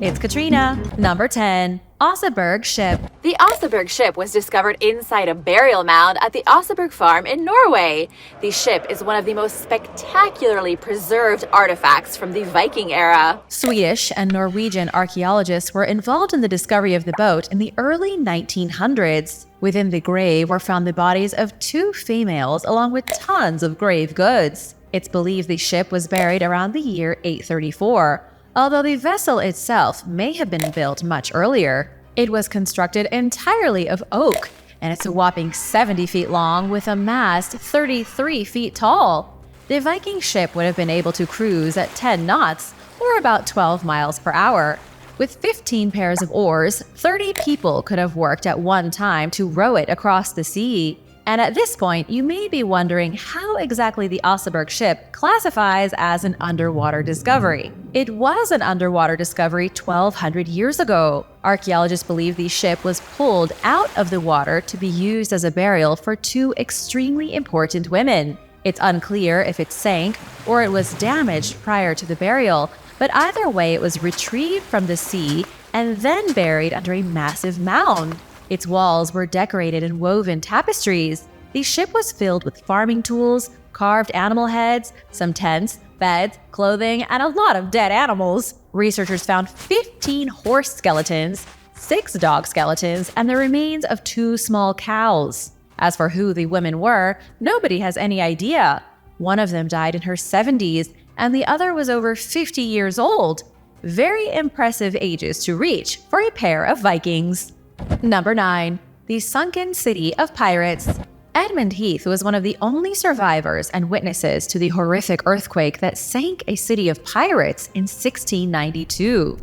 It's Katrina. Number 10. Awesomeburg Ship. The Awesomeburg ship was discovered inside a burial mound at the Awesomeburg farm in Norway. The ship is one of the most spectacularly preserved artifacts from the Viking era. Swedish and Norwegian archaeologists were involved in the discovery of the boat in the early 1900s. Within the grave were found the bodies of 2 females along with tons of grave goods. It's believed the ship was buried around the year 834. Although the vessel itself may have been built much earlier. It was constructed entirely of oak, and it's a whopping 70 feet long with a mast 33 feet tall. The Viking ship would have been able to cruise at 10 knots, or about 12 miles per hour. With 15 pairs of oars, 30 people could have worked at one time to row it across the sea. And at this point, you may be wondering how exactly the Awesomeburg ship classifies as an underwater discovery. It was an underwater discovery 1,200 years ago. Archaeologists believe the ship was pulled out of the water to be used as a burial for 2 extremely important women. It's unclear if it sank or it was damaged prior to the burial, but either way, it was retrieved from the sea and then buried under a massive mound. Its walls were decorated in woven tapestries. The ship was filled with farming tools, carved animal heads, some tents, beds, clothing, and a lot of dead animals. Researchers found 15 horse skeletons, 6 dog skeletons, and the remains of 2 small cows. As for who the women were, nobody has any idea. One of them died in her 70s, and the other was over 50 years old. Very impressive ages to reach for a pair of Vikings. Number 9. The sunken city of pirates. Edmund Heath was one of the only survivors and witnesses to the horrific earthquake that sank a city of pirates in 1692.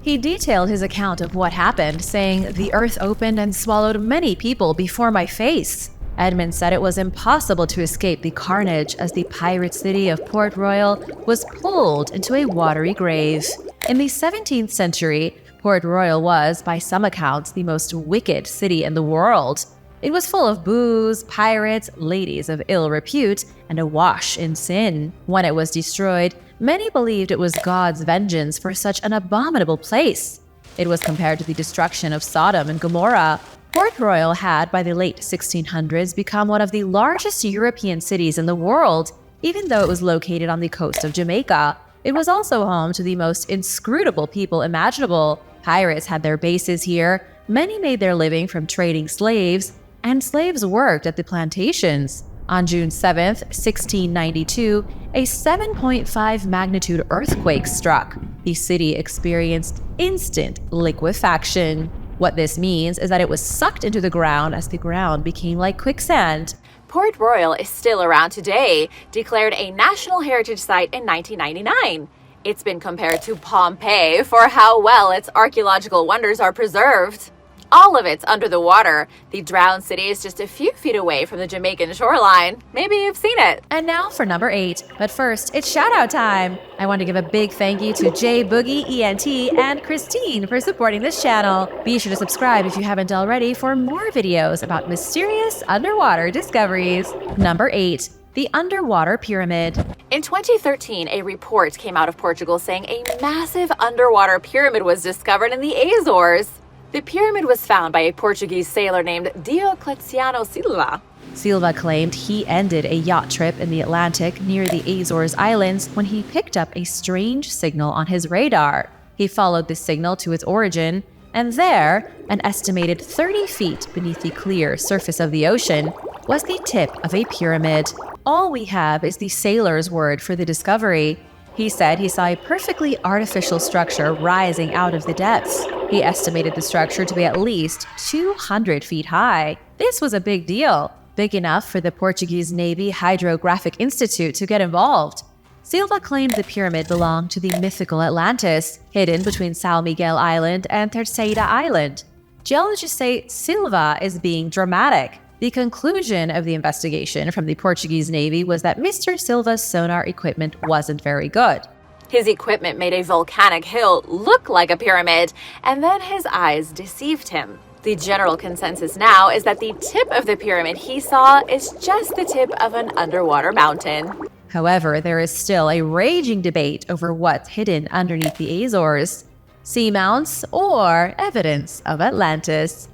He detailed his account of what happened, saying, "The earth opened and swallowed many people before my face." Edmund said it was impossible to escape the carnage as the pirate city of Port Royal was pulled into a watery grave. In the 17th century, Port Royal was, by some accounts, the most wicked city in the world. It was full of booze, pirates, ladies of ill repute, and awash in sin. When it was destroyed, many believed it was God's vengeance for such an abominable place. It was compared to the destruction of Sodom and Gomorrah. Port Royal had, by the late 1600s, become one of the largest European cities in the world, even though it was located on the coast of Jamaica. It was also home to the most inscrutable people imaginable. Pirates had their bases here, many made their living from trading slaves, and slaves worked at the plantations. On June 7, 1692, a 7.5 magnitude earthquake struck. The city experienced instant liquefaction. What this means is that it was sucked into the ground as the ground became like quicksand. Port Royal is still around today, declared a National Heritage Site in 1999. It's been compared to Pompeii for how well its archaeological wonders are preserved. All of it's under the water. The drowned city is just a few feet away from the Jamaican shoreline. Maybe you've seen it. And now for number 8. But first, it's shout-out time. I want to give a big thank you to J Boogie ENT and Christine for supporting this channel. Be sure to subscribe if you haven't already for more videos about mysterious underwater discoveries. Number 8. The Underwater Pyramid. In 2013, a report came out of Portugal saying a massive underwater pyramid was discovered in the Azores. The pyramid was found by a Portuguese sailor named Diocleciano Silva. Silva claimed he ended a yacht trip in the Atlantic near the Azores Islands when he picked up a strange signal on his radar. He followed the signal to its origin, and there, an estimated 30 feet beneath the clear surface of the ocean, was the tip of a pyramid. All we have is the sailor's word for the discovery. He said he saw a perfectly artificial structure rising out of the depths. He estimated the structure to be at least 200 feet high. This was a big deal, big enough for the Portuguese Navy Hydrographic Institute to get involved. Silva claimed the pyramid belonged to the mythical Atlantis, hidden between São Miguel Island and Terceira Island. Geologists say Silva is being dramatic. The conclusion of the investigation from the Portuguese Navy was that Mr. Silva's sonar equipment wasn't very good. His equipment made a volcanic hill look like a pyramid, and then his eyes deceived him. The general consensus now is that the tip of the pyramid he saw is just the tip of an underwater mountain. However, there is still a raging debate over what's hidden underneath the Azores. seamounts, or evidence of Atlantis.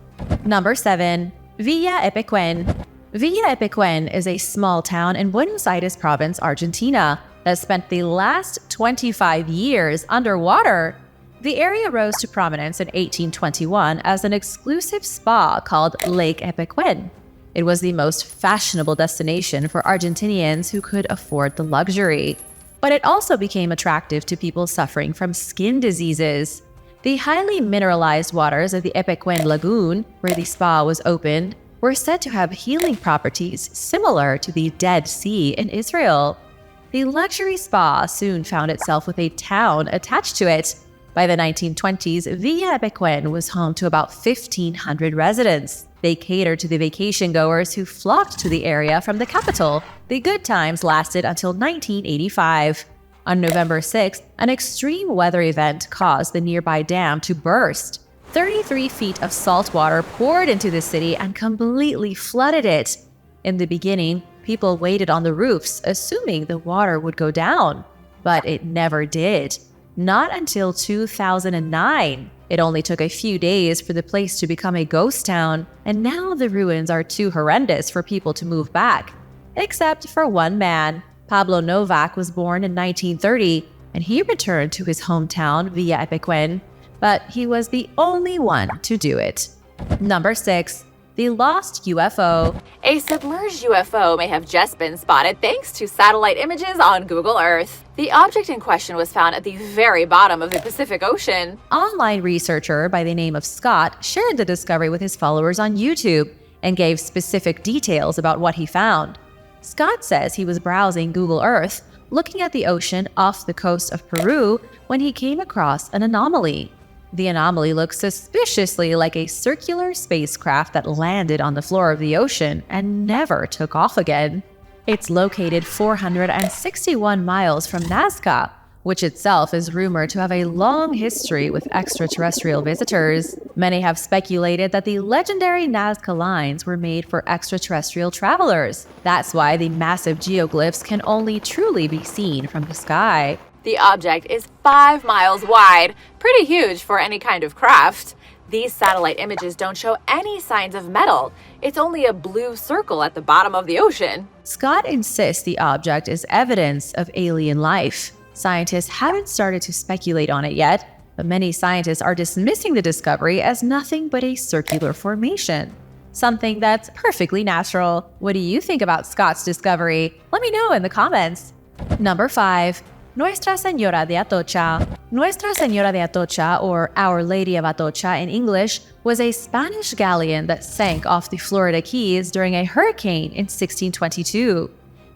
Number 7. Villa Epiquen. Villa Epiquen is a small town in Buenos Aires province, Argentina, that spent the last 25 years underwater. The area rose to prominence in 1821 as an exclusive spa called Lake Epiquen. It was the most fashionable destination for Argentinians who could afford the luxury. But it also became attractive to people suffering from skin diseases. The highly mineralized waters of the Epiquen Lagoon, where the spa was opened, were said to have healing properties similar to the Dead Sea in Israel. The luxury spa soon found itself with a town attached to it. By the 1920s, Villa Epiquen was home to about 1,500 residents. They catered to the vacation goers who flocked to the area from the capital. The good times lasted until 1985. On November 6th, an extreme weather event caused the nearby dam to burst. 33 feet of salt water poured into the city and completely flooded it. In the beginning, people waited on the roofs, assuming the water would go down. But it never did. Not until 2009. It only took a few days for the place to become a ghost town, and now the ruins are too horrendous for people to move back. Except for one man. Pablo Novak was born in 1930, and he returned to his hometown Villa Epiquen, but he was the only one to do it. Number 6. The Lost UFO. A submerged UFO may have just been spotted thanks to satellite images on Google Earth. The object in question was found at the very bottom of the Pacific Ocean. Online researcher by the name of Scott shared the discovery with his followers on YouTube and gave specific details about what he found. Scott says he was browsing Google Earth, looking at the ocean off the coast of Peru, when he came across an anomaly. The anomaly looked suspiciously like a circular spacecraft that landed on the floor of the ocean and never took off again. It's located 461 miles from Nazca, which itself is rumored to have a long history with extraterrestrial visitors. Many have speculated that the legendary Nazca lines were made for extraterrestrial travelers. That's why the massive geoglyphs can only truly be seen from the sky. The object is 5 miles wide, pretty huge for any kind of craft. These satellite images don't show any signs of metal. It's only a blue circle at the bottom of the ocean. Scott insists the object is evidence of alien life. Scientists haven't started to speculate on it yet, but many scientists are dismissing the discovery as nothing but a circular formation. Something that's perfectly natural. What do you think about Scott's discovery? Let me know in the comments. Number 5. Nuestra Señora de Atocha. Nuestra Señora de Atocha, or Our Lady of Atocha in English, was a Spanish galleon that sank off the Florida Keys during a hurricane in 1622.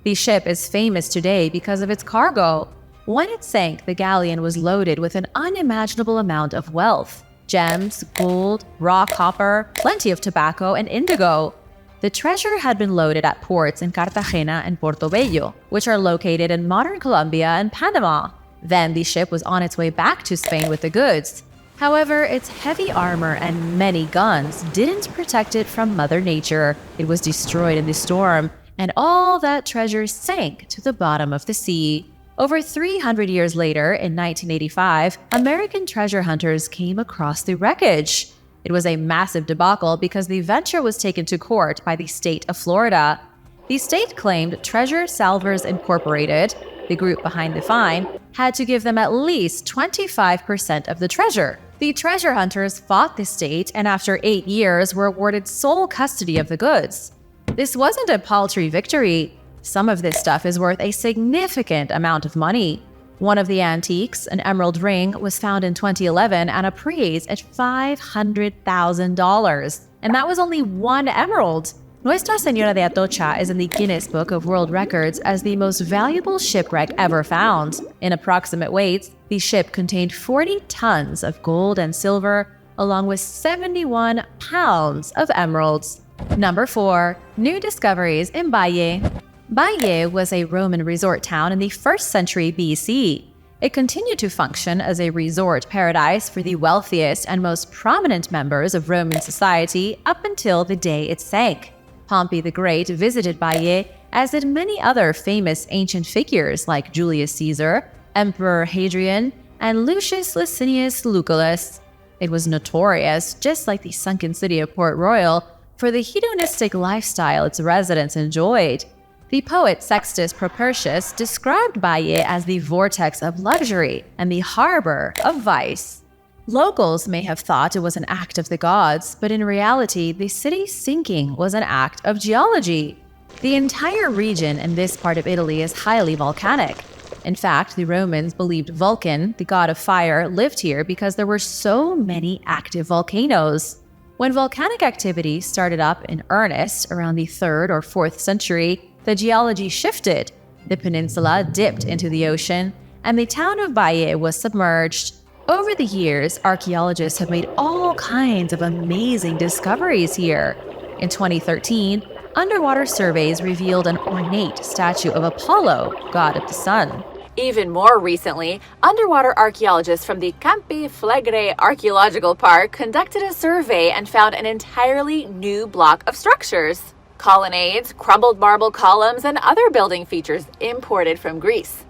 The ship is famous today because of its cargo. When it sank, the galleon was loaded with an unimaginable amount of wealth: gems, gold, raw copper, plenty of tobacco, and indigo. The treasure had been loaded at ports in Cartagena and Portobello, which are located in modern Colombia and Panama. Then the ship was on its way back to Spain with the goods. However, its heavy armor and many guns didn't protect it from Mother Nature. It was destroyed in the storm, and all that treasure sank to the bottom of the sea. Over 300 years later, in 1985, American treasure hunters came across the wreckage. It was a massive debacle because the venture was taken to court by the state of Florida. The state claimed Treasure Salvers Incorporated, the group behind the fine, had to give them at least 25% of the treasure. The treasure hunters fought the state and after 8 years were awarded sole custody of the goods. This wasn't a paltry victory. Some of this stuff is worth a significant amount of money. One of the antiques, an emerald ring, was found in 2011 and appraised at $500,000. And that was only one emerald. Nuestra Señora de Atocha is in the Guinness Book of World Records as the most valuable shipwreck ever found. In approximate weights, the ship contained 40 tons of gold and silver, along with 71 pounds of emeralds. Number 4. New discoveries in Bari. Bari was a Roman resort town in the 1st century BC. It continued to function as a resort paradise for the wealthiest and most prominent members of Roman society up until the day it sank. Pompey the Great visited Bari, as did many other famous ancient figures like Julius Caesar, Emperor Hadrian, and Lucius Licinius Lucullus. It was notorious, just like the sunken city of Port Royal, for the hedonistic lifestyle its residents enjoyed. The poet Sextus Propertius described Bari as the vortex of luxury and the harbor of vice. Locals may have thought it was an act of the gods, but in reality, the city's sinking was an act of geology. The entire region in this part of Italy is highly volcanic. In fact, the Romans believed Vulcan, the god of fire, lived here because there were so many active volcanoes. When volcanic activity started up in earnest around the 3rd or 4th century, the geology shifted, the peninsula dipped into the ocean, and the town of Bari was submerged. Over the years, archaeologists have made all kinds of amazing discoveries here. In 2013, underwater surveys revealed an ornate statue of Apollo, god of the sun. Even more recently, underwater archaeologists from the Campi Flegrei Archaeological Park conducted a survey and found an entirely new block of structures. Colonnades, crumbled marble columns, and other building features imported from Greece.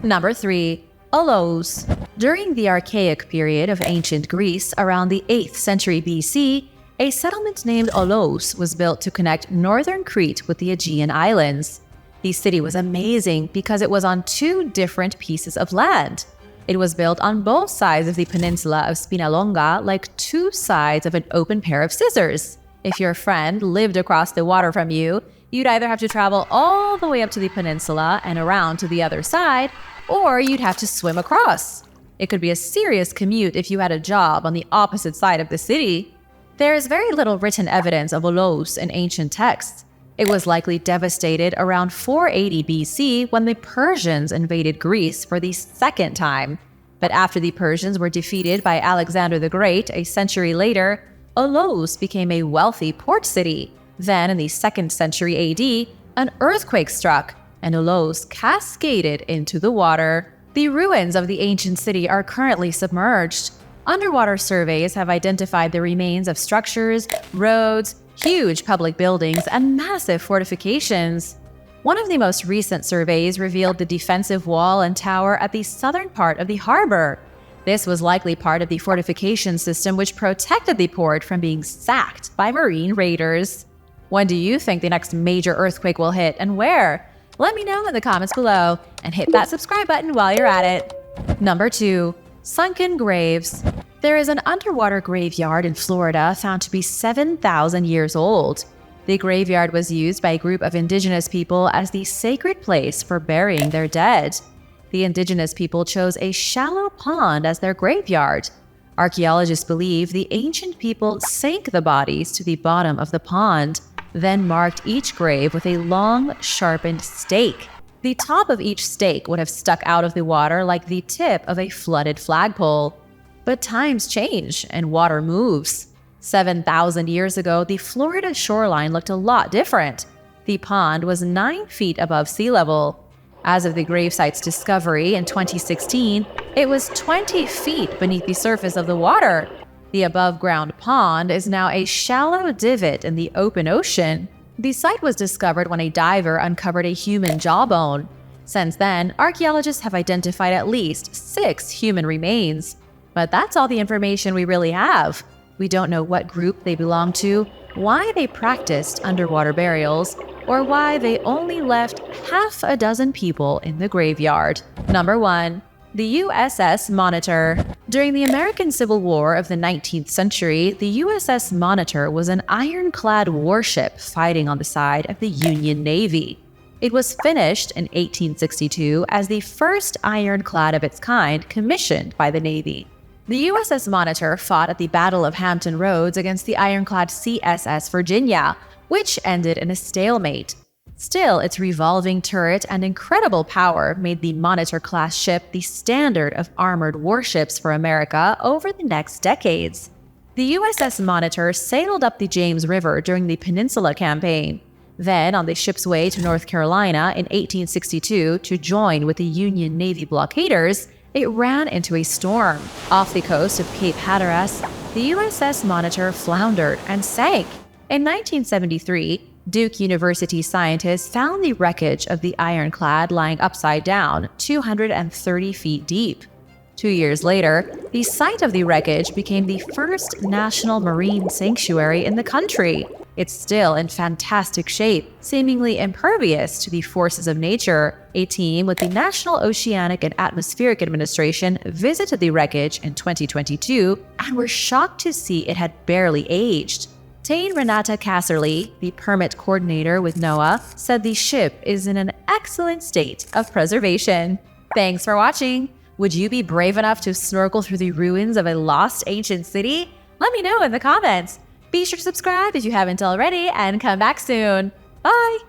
Number 3. Olos. During the Archaic period of ancient Greece, around the 8th century BC, a settlement named Olos was built to connect northern Crete with the Aegean Islands. The city was amazing because it was on 2 different pieces of land. It was built on both sides of the peninsula of Spinalonga like 2 sides of an open pair of scissors. If your friend lived across the water from you, you'd either have to travel all the way up to the peninsula and around to the other side, or you'd have to swim across. It could be a serious commute if you had a job on the opposite side of the city. There is very little written evidence of Olos in ancient texts. It was likely devastated around 480 BC when the Persians invaded Greece for the 2nd time. But after the Persians were defeated by Alexander the Great a century later, Olos became a wealthy port city. Then, in the 2nd century AD, an earthquake struck, and Olos cascaded into the water. The ruins of the ancient city are currently submerged. Underwater surveys have identified the remains of structures, roads, huge public buildings, and massive fortifications. One of the most recent surveys revealed the defensive wall and tower at the southern part of the harbor. This was likely part of the fortification system which protected the port from being sacked by marine raiders. When do you think the next major earthquake will hit and where? Let me know in the comments below and hit that subscribe button while you're at it. Number 2. Sunken graves. There is an underwater graveyard in Florida found to be 7,000 years old. The graveyard was used by a group of indigenous people as the sacred place for burying their dead. The indigenous people chose a shallow pond as their graveyard. Archaeologists believe the ancient people sank the bodies to the bottom of the pond, then marked each grave with a long, sharpened stake. The top of each stake would have stuck out of the water like the tip of a flooded flagpole. But times change and water moves. 7,000 years ago, the Florida shoreline looked a lot different. The pond was 9 feet above sea level. As of the gravesite's discovery in 2016, it was 20 feet beneath the surface of the water. The above-ground pond is now a shallow divot in the open ocean. The site was discovered when a diver uncovered a human jawbone. Since then, archaeologists have identified at least 6 human remains. But that's all the information we really have. We don't know what group they belong to, why they practiced underwater burials, or why they only left half a dozen people in the graveyard. Number 1. The USS Monitor. During the American Civil War of the 19th century, the USS Monitor was an ironclad warship fighting on the side of the Union Navy. It was finished in 1862 as the first ironclad of its kind commissioned by the Navy. The USS Monitor fought at the Battle of Hampton Roads against the ironclad CSS Virginia, which ended in a stalemate. Still, its revolving turret and incredible power made the Monitor-class ship the standard of armored warships for America over the next decades. The USS Monitor sailed up the James River during the Peninsula Campaign. Then, on the ship's way to North Carolina in 1862 to join with the Union Navy blockaders, it ran into a storm. Off the coast of Cape Hatteras, the USS Monitor floundered and sank. In 1973, Duke University scientists found the wreckage of the ironclad lying upside down, 230 feet deep. 2 years later, the site of the wreckage became the first national marine sanctuary in the country. It's still in fantastic shape, seemingly impervious to the forces of nature. A team with the National Oceanic and Atmospheric Administration visited the wreckage in 2022 and were shocked to see it had barely aged. Tane Renata Casserly, the permit coordinator with NOAA, said the ship is in an excellent state of preservation. Thanks for watching! Would you be brave enough to snorkel through the ruins of a lost ancient city? Let me know in the comments. Be sure to subscribe if you haven't already and come back soon. Bye!